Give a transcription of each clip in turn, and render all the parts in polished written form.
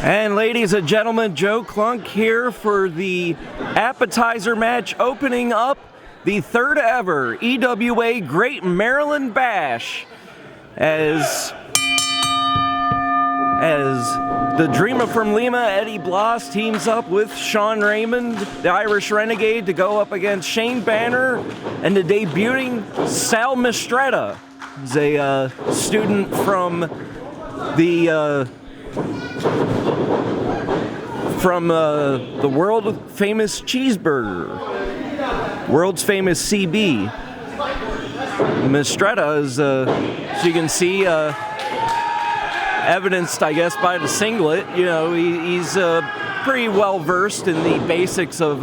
And ladies and gentlemen, Joe Clunk here for the appetizer match opening up the third ever EWA Great Maryland Bash as the Dreamer from Lima, Eddie Blas, teams up with Sean Raymond, the Irish Renegade, to go up against Shane Banner and the debuting Sal Mistretta. He's a student from the world famous cheeseburger, world's famous CB. Mistretta is, as you can see, evidenced, I guess, by the singlet. You know, he's pretty well versed in the basics of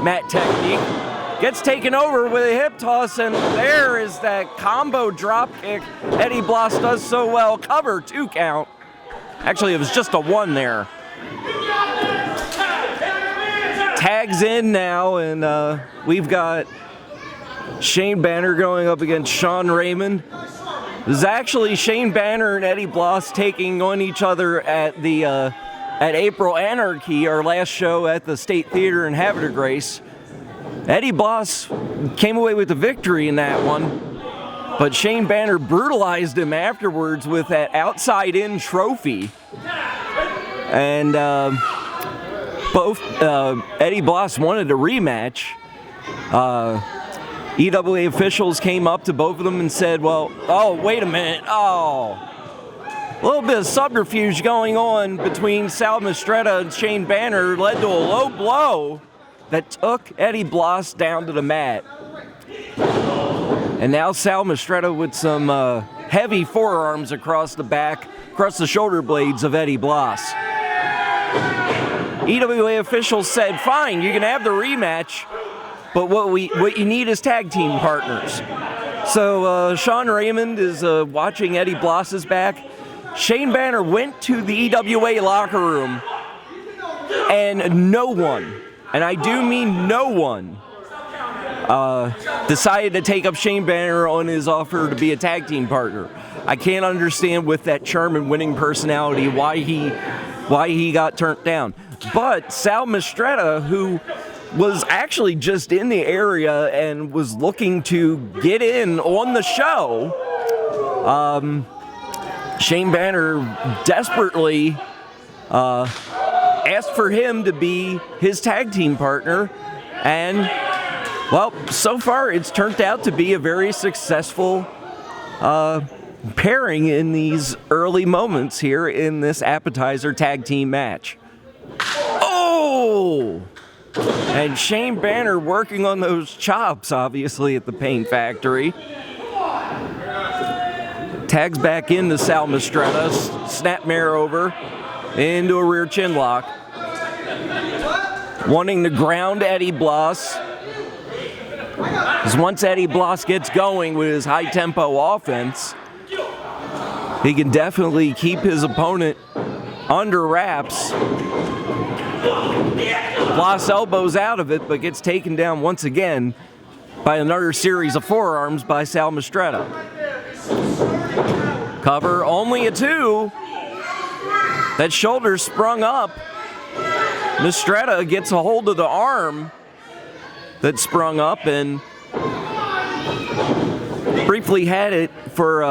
mat technique. Gets taken over with a hip toss, and there is that combo drop kick Eddie Blas does so well. Cover, 2 count. Actually, it was just a 1 there. Tags in now, and we've got Shane Banner going up against Sean Raymond. This is actually Shane Banner and Eddie Blas taking on each other at the at April Anarchy, our last show at the State Theater in Havre de Grace. Eddie Blas came away with the victory in that one, but Shane Banner brutalized him afterwards with that outside-in trophy. And both Eddie Blas wanted a rematch. EWA officials came up to both of them and said, well, oh, wait a minute, a little bit of subterfuge going on between Sal Mistretta and Shane Banner led to a low blow that took Eddie Blas down to the mat. And now Sal Mistretta with some heavy forearms across the back, across the shoulder blades of Eddie Blas. EWA officials said, fine, you can have the rematch, but what you need is tag team partners. So Sean Raymond is watching Eddie Blas's back. Shane Banner went to the EWA locker room, and no one, and I do mean no one, decided to take up Shane Banner on his offer to be a tag team partner. I can't understand, with that charm and winning personality, why he got turned down. But Sal Mistretta, who was actually just in the area and was looking to get in on the show, Shane Banner desperately asked for him to be his tag team partner, and, well, so far it's turned out to be a very successful pairing in these early moments here in this appetizer tag team match. Oh! And Shane Banner working on those chops, obviously, at the Pain Factory. Tags back into Sal Mistretta, snapmare over into a rear chin lock. Wanting to ground Eddie Blas. Because once Eddie Blas gets going with his high-tempo offense, he can definitely keep his opponent under wraps. Blas elbows out of it, but gets taken down once again by another series of forearms by Sal Mistretta. Cover, only a 2. That shoulder sprung up. Mistretta gets a hold of the arm that sprung up and briefly had it for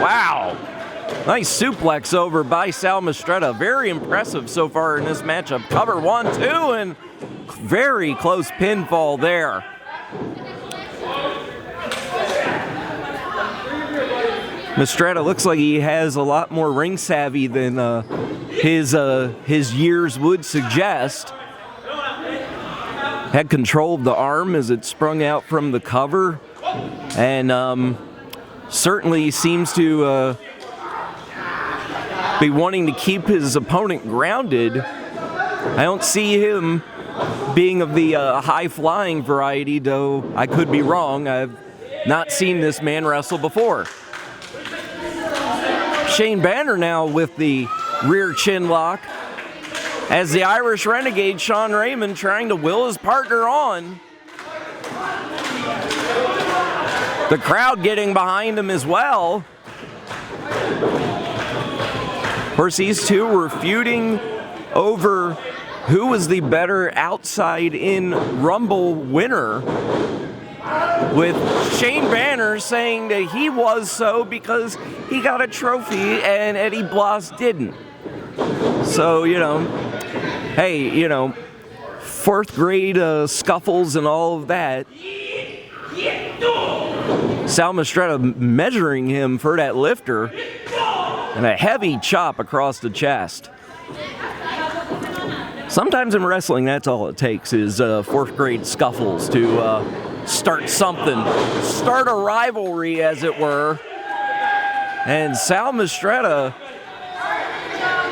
wow. Nice suplex over by Sal Mistretta. Very impressive so far in this matchup. Cover 1, 2, and very close pinfall there. Mistretta looks like he has a lot more ring savvy than his years would suggest. Had control of the arm as it sprung out from the cover, and certainly seems to be wanting to keep his opponent grounded. I don't see him being of the high-flying variety, though I could be wrong. I've not seen this man wrestle before. Shane Banner now with the rear chin lock, as the Irish Renegade, Sean Raymond, trying to will his partner on. The crowd getting behind him as well. Of course, these two were feuding over who was the better outside-in Rumble winner, with Shane Banner saying that he was so because he got a trophy and Eddie Blas didn't. So, hey, fourth grade scuffles and all of that. Sal Mistretta measuring him for that lifter and a heavy chop across the chest. Sometimes in wrestling, that's all it takes is fourth grade scuffles to start something, start a rivalry, as it were. And Sal Mistretta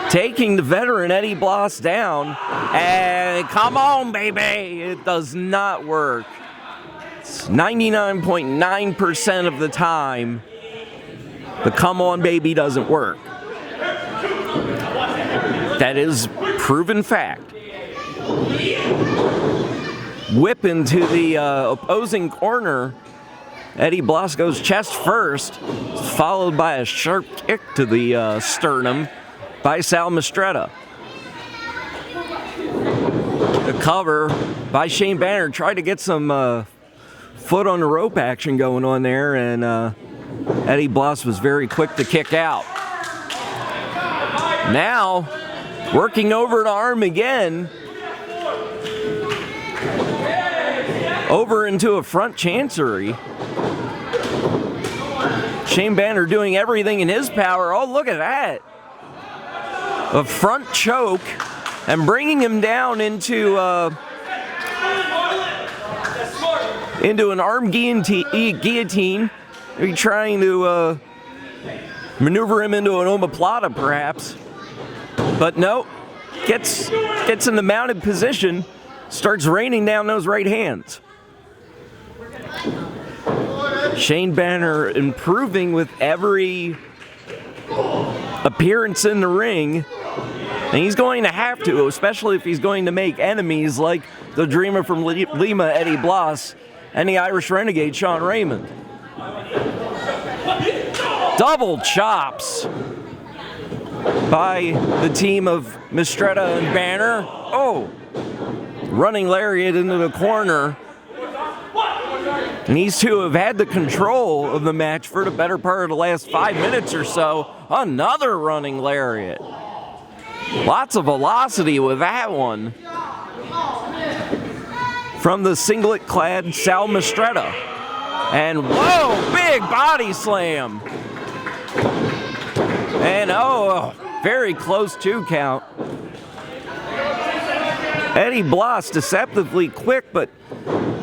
taking the veteran Eddie Blas down, and come on, baby, it does not work. It's 99.9% of the time, the come on, baby doesn't work. That is proven fact. Whip into the opposing corner. Eddie Blas goes chest first, followed by a sharp kick to the sternum by Sal Mistretta. The cover by Shane Banner, tried to get some foot on the rope action going on there, and Eddie Blas was very quick to kick out. Now, working over the arm again, over into a front chancery. Shane Banner doing everything in his power. Oh, look at that. A front choke and bringing him down into an arm guillotine. Maybe trying to maneuver him into an omoplata, perhaps. But no, gets in the mounted position, starts raining down those right hands. Shane Banner improving with every appearance in the ring, and he's going to have to, especially if he's going to make enemies like the Dreamer from Lima, Eddie Blas, and the Irish Renegade, Sean Raymond. Double chops by the team of Mistretta and Banner. Oh, running lariat into the corner. And these two have had the control of the match for the better part of the last 5 minutes or so. Another running lariat. Lots of velocity with that one. From the singlet-clad Sal Mistretta. And whoa, big body slam. And oh, very close 2 count. Eddie Blas deceptively quick, but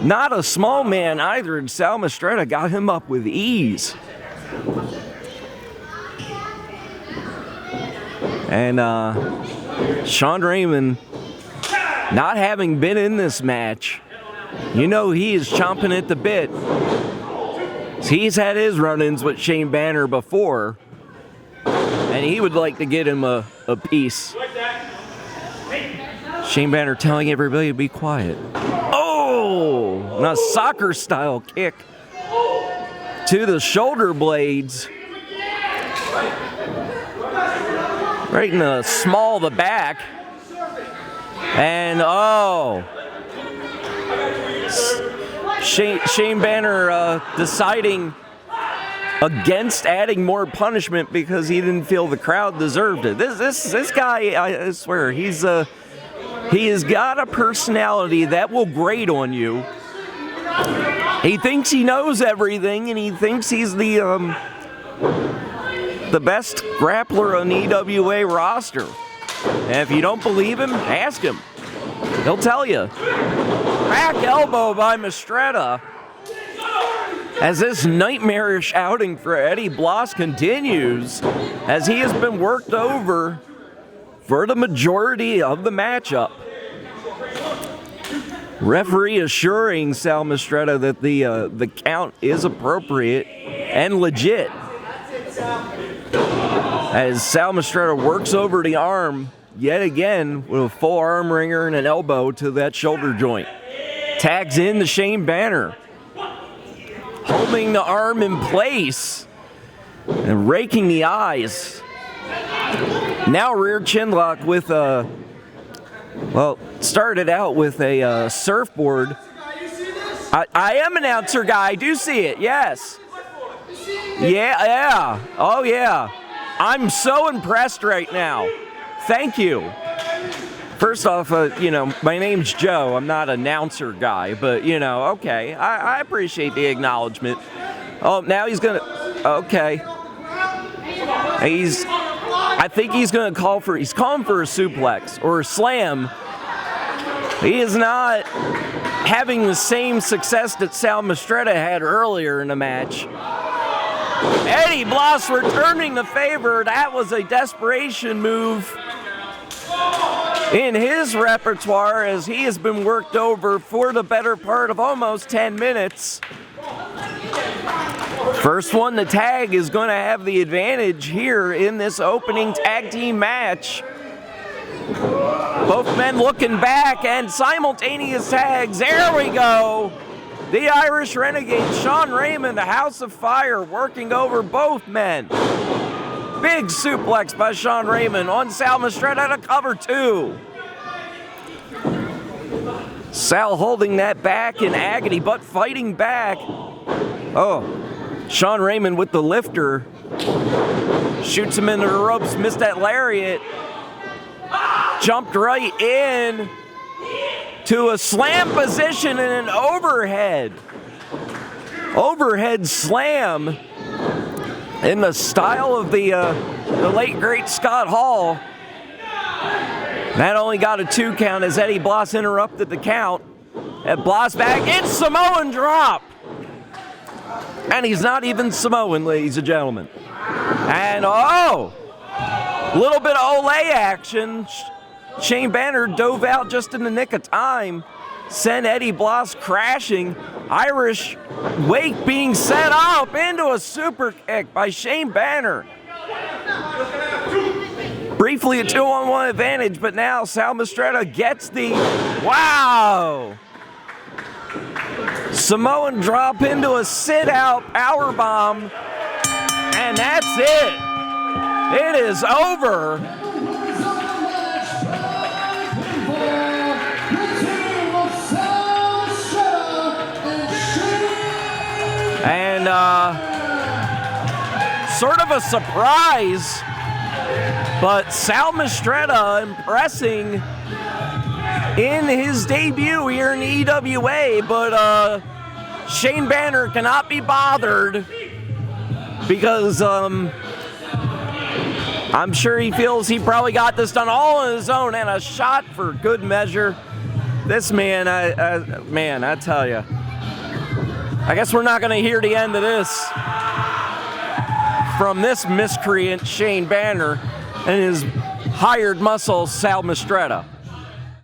not a small man either, and Sal Mistretta got him up with ease. And Sean Raymond, not having been in this match, he is chomping at the bit. He's had his run-ins with Shane Banner before, and he would like to get him a piece. Shane Banner telling everybody to be quiet. Oh, a soccer-style kick to the shoulder blades. Right in the small of the back. And oh, Shane Banner deciding against adding more punishment because he didn't feel the crowd deserved it. This guy, I swear, he has got a personality that will grate on you. He thinks he knows everything, and he thinks he's the best grappler on the EWA roster. And if you don't believe him, ask him. He'll tell you. Back elbow by Mistretta. As this nightmarish outing for Eddie Blas continues, as he has been worked over for the majority of the matchup. Referee assuring Sal Mistretta that the count is appropriate and legit. As Sal Mistretta works over the arm yet again with a full arm wringer and an elbow to that shoulder joint. Tags in the Shane Banner, holding the arm in place and raking the eyes. Now rear chin lock with well, started out with a surfboard. I am an announcer guy. I do see it. Yes. Yeah. Oh yeah. I'm so impressed right now. Thank you. First off, my name's Joe. I'm not an announcer guy, but okay. I appreciate the acknowledgement. Oh, now he's gonna. Okay. I think he's gonna call for. He's calling for a suplex or a slam. He is not having the same success that Sal Mistretta had earlier in the match. Eddie Blas returning the favor. That was a desperation move in his repertoire as he has been worked over for the better part of almost 10 minutes. First one to tag is going to have the advantage here in this opening tag team match. Both men looking back and simultaneous tags. There we go. The Irish Renegade, Sean Raymond, the House of Fire, working over both men. Big suplex by Sean Raymond on Sal Mistretta to cover 2. Sal holding that back in agony, but fighting back. Oh, Sean Raymond with the lifter. Shoots him into the ropes, missed that lariat. Jumped right in to a slam position and an overhead. Overhead slam in the style of the late, great Scott Hall. That only got a 2 count as Eddie Blas interrupted the count. And Blas back in Samoan drop. And he's not even Samoan, ladies and gentlemen. And a little bit of Olay action. Shane Banner dove out just in the nick of time. Sent Eddie Blas crashing. Irish wake being set up into a super kick by Shane Banner. Briefly a 2-on-1 advantage, but now Sal Mistretta gets the, wow! Samoan drop into a sit-out powerbomb, and that's it. It is over. And sort of a surprise, but Sal Mistretta impressing in his debut here in the EWA, but Shane Banner cannot be bothered because I'm sure he feels he probably got this done all on his own, and a shot for good measure. This man, man, I tell you, I guess we're not going to hear the end of this from this miscreant Shane Banner and his hired muscle Sal Mistretta.